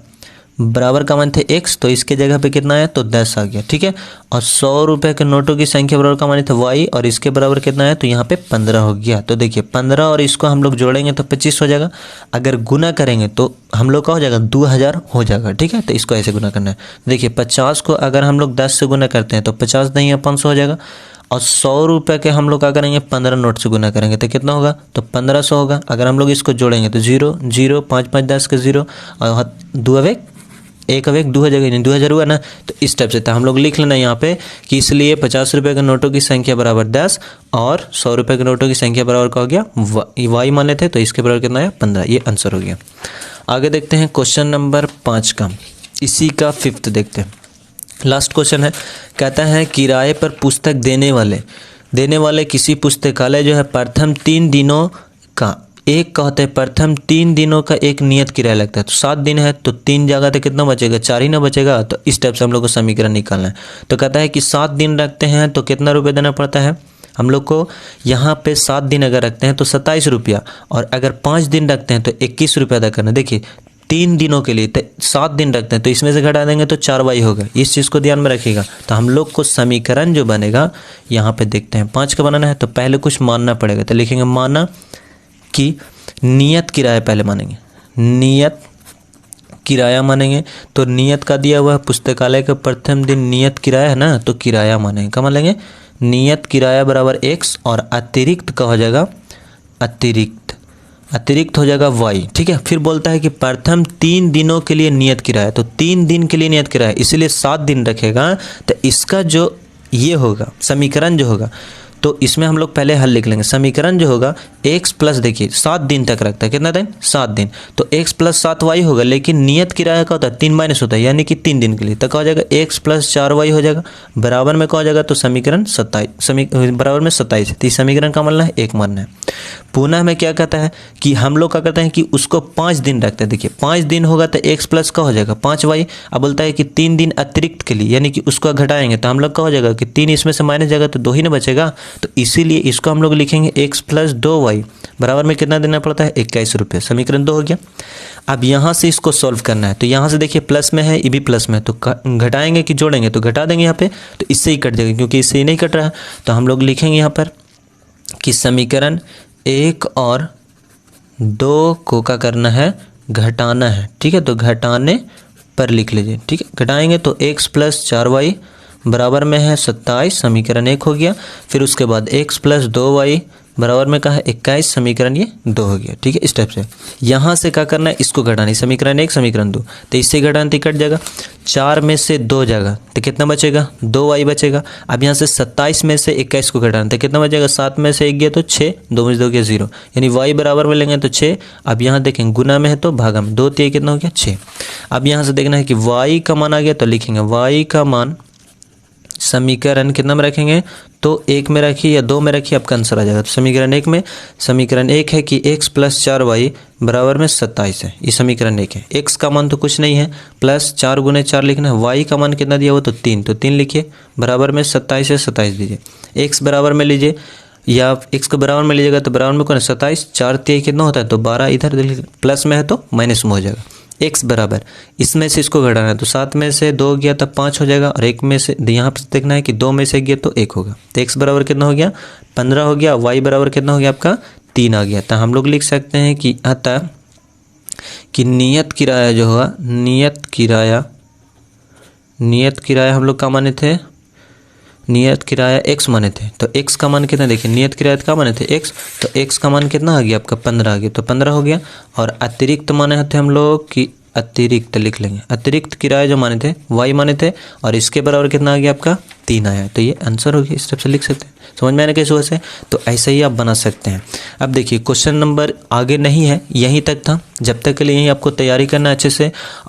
बराबर का मान थे x, तो इसके जगह पे कितना है, तो 10 आ गया। ठीक है, और 100 रुपये के नोटों की संख्या बराबर का मान था y, और इसके बराबर कितना है, तो यहाँ पे 15 हो गया। तो देखिए 15 और इसको हम लोग जोड़ेंगे तो 25 हो जाएगा। अगर गुना करेंगे तो हम लोग का हो जाएगा 2000 हो जाएगा। ठीक है, तो इसको ऐसे गुना करना है। देखिए 50 को अगर हम लोग 10 से गुना करते हैं तो 50 नहीं है 500 हो जाएगा, और 100 रुपये के हम लोग क्या करेंगे, 15 नोट से गुना करेंगे तो कितना होगा, तो 1500 होगा। अगर हम लोग इसको जोड़ेंगे तो 0 0 5 5 10 के 0, और 2 अवेक 1 अवेक 2 हो जाएगा, 2000 हुआ ना। तो इस टाइप से था हम लोग लिख लेना यहाँ पे कि इसलिए 50 रुपये के नोटों की संख्या बराबर 10 और 100 रुपये के नोटों की संख्या बराबर का हो गया y मान लेते, तो इसके बराबर कितना है 15, ये आंसर हो गया। आगे देखते हैं क्वेश्चन नंबर 5 का, इसी का 5th देखते हैं। लास्ट क्वेश्चन है, कहता है किराए पर पुस्तक देने वाले किसी पुस्तकालय जो है प्रथम 3 दिनों का एक कहते हैं, प्रथम 3 दिनों का एक नियत किराया लगता है। तो 7 दिन है तो 3 जगह तो कितना बचेगा, 4 ही ना बचेगा। तो इस टाइप से हम लोग को समीकरण निकालना है। तो कहता है कि 7 दिन रखते हैं तो कितना रुपये देना पड़ता है हम लोग को, यहाँ पे 7 दिन अगर रखते हैं तो 27 रुपया, और अगर 5 दिन रखते हैं तो 21 रुपया अदा करना। देखिए 3 दिनों के लिए 7 दिन रखते हैं तो इसमें से घटा देंगे तो 4 वाई होगा, इस चीज़ को ध्यान में रखिएगा। तो हम लोग को समीकरण जो बनेगा यहाँ पे देखते हैं 5 का बनाना है, तो पहले कुछ मानना पड़ेगा। तो लिखेंगे माना कि नियत किराया, पहले मानेंगे नियत किराया मानेंगे। तो नियत का दिया हुआ है पुस्तकालय का प्रथम दिन नियत किराया है ना, तो किराया मानेंगे। क्या मान लेंगे, नियत किराया बराबर x, और अतिरिक्त का हो जाएगा अतिरिक्त हो जाएगा y। ठीक है, फिर बोलता है कि प्रथम 3 दिनों के लिए नियत किराया, तो 3 दिन के लिए नियत किराया, इसीलिए 7 दिन रखेगा। तो इसका जो ये होगा समीकरण जो होगा, तो इसमें हम लोग पहले हल लिख लेंगे। समीकरण जो होगा x प्लस, देखिए 7 दिन तक रखता है, कितना दिन 7 दिन, तो x प्लस 7 वाई होगा। लेकिन नियत किराया का होता है 3 माइनस होता है, यानी कि 3 दिन के लिए, तो क्या हो जाएगा x प्लस 4 वाई हो जाएगा, बराबर में क्या हो जाएगा, तो समीकरण 27 बराबर में 27। तो इस समीकरण का मानना है 1 मानना है। पुनः में क्या कहता है कि हम लोग क्या करते हैं कि उसको 5 दिन रखते हैं। देखिए 5 दिन होगा तो x प्लस का हो जाएगा 5 वाई। अब बोलता है कि 3 दिन अतिरिक्त के लिए, यानी कि उसको घटाएंगे तो हम लोग का हो जाएगा कि 3 इसमें से माइनस जाएगा तो 2 ही ना बचेगा। तो इसीलिए इसको हम लोग लिखेंगे x प्लस 2 वाई बराबर में कितना देना पड़ता है 21 रुपये। समीकरण 2 हो गया। अब यहाँ से इसको सॉल्व करना है, तो यहाँ से देखिए प्लस में है, ये भी प्लस में है, तो घटाएंगे कि जोड़ेंगे, तो घटा देंगे यहाँ पे, तो इससे ही कट जाएगा, क्योंकि इससे ही नहीं कट रहा है। तो हम लोग लिखेंगे यहाँ पर कि समीकरण 1 और 2 को क्या करना है, घटाना है। ठीक है, तो घटाने पर लिख लीजिए। ठीक है, घटाएंगे तो x प्लस 4y बराबर में है 27, समीकरण 1 हो गया। फिर उसके बाद x प्लस 2y बराबर में कहा है 21, समीकरण ये 2 हो गया। ठीक है, इस टाइप से यहाँ से क्या करना है, इसको घटाना, समीकरण 1 समीकरण 2, तो इससे घटाना तो कट जाएगा। 4 में से 2 जाएगा तो कितना बचेगा, 2y बचेगा। अब यहाँ से 27 में से 21 को घटाना तो कितना बचेगा, 7 में से 1 गया तो 6, 2 में से 2 गया 0, यानी y बराबर में लेंगे तो 6। अब यहाँ देखेंगे गुना में है तो भागा में, 2 3 कितना हो गया 6। अब यहाँ से देखना है कि y का मान आ गया तो लिखेंगे y का मान समीकरण कितना में रखेंगे, तो 1 में रखिए या 2 में रखिए, आपका आंसर आ जाएगा। तो समीकरण 1 में, समीकरण 1 है कि x प्लस 4y बराबर में 27 है, ये समीकरण 1 है। x का मान तो कुछ नहीं है, प्लस 4 गुने 4 लिखना है, y का मान कितना दिया हुआ तो 3, तो 3 लिखिए, बराबर में 27 है, 27 दीजिए। x बराबर में लीजिए, या x को बराबर में लीजिएगा तो बराबर में कौन है 27, 4 3 कितना होता है तो 12, इधर प्लस में है तो माइनस में हो जाएगा। x बराबर, इसमें से इसको घटाना है तो 7 में से 2 गया तब 5 हो जाएगा, और 1 में से यहाँ पर देखना है कि 2 में से गया तो 1 होगा, तो x बराबर कितना हो गया 15 हो गया, y बराबर कितना हो गया आपका 3 आ गया। तो हम लोग लिख सकते हैं कि अतः कि नियत किराया जो होगा, नियत किराया हम लोग का माने थे, नियत किराया x माने थे, तो x का मान कितना, देखिए नियत किराया का माने थे x, तो x का मान कितना आ गया आपका 15 आ गया, तो 15 हो गया। और अतिरिक्त माने थे हम लोग कि अतिरिक्त लिख लेंगे, अतिरिक्त किराया जो माने थे y माने थे, और इसके बराबर कितना आ गया आपका 3 आया, तो ये आंसर हो गया। इस टाइप से लिख सकते हैं, समझ में आने कैसे हुआ से, तो ऐसे ही आप बना सकते हैं। अब देखिए क्वेश्चन नंबर आगे नहीं है, यहीं तक था, जब तक के लिए यहीं आपको तैयारी करना अच्छे से।